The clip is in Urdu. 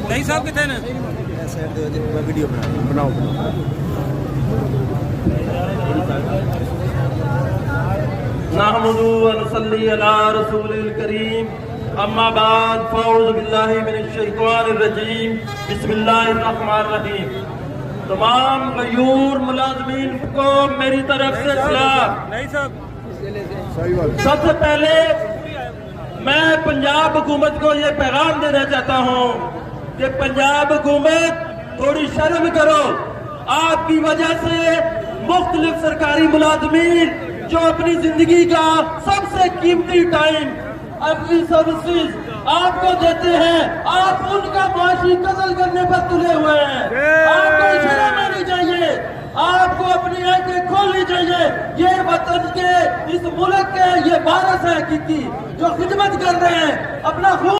نہیں صاحب کتنے نے ویڈیو بناؤ نحمد و نصلی علی رسول الکریم اما بعد فاعوذ باللہ من الشیطان الرجیم بسم اللہ الرحمن الرحیم۔ تمام غیور ملازمین کو میری طرف سے سلام۔ نہیں صاحب سب سے پہلے میں پنجاب حکومت کو یہ پیغام دینا چاہتا ہوں کہ پنجاب حکومت تھوڑی شرم کرو۔ آپ کی وجہ سے مختلف سرکاری ملازمین جو اپنی زندگی کا سب سے قیمتی ٹائم اپنی سروسز آپ کو دیتے ہیں، آپ ان کا معاشی قتل کرنے پر تلے ہوئے ہیں۔ آپ کو شرم آنی چاہیے، آپ کو اپنی آنکھیں کھولنی چاہیے۔ یہ وطن کے، اس ملک کے یہ وارث ہیں حقیقی جو خدمت کر رہے ہیں، اپنا خون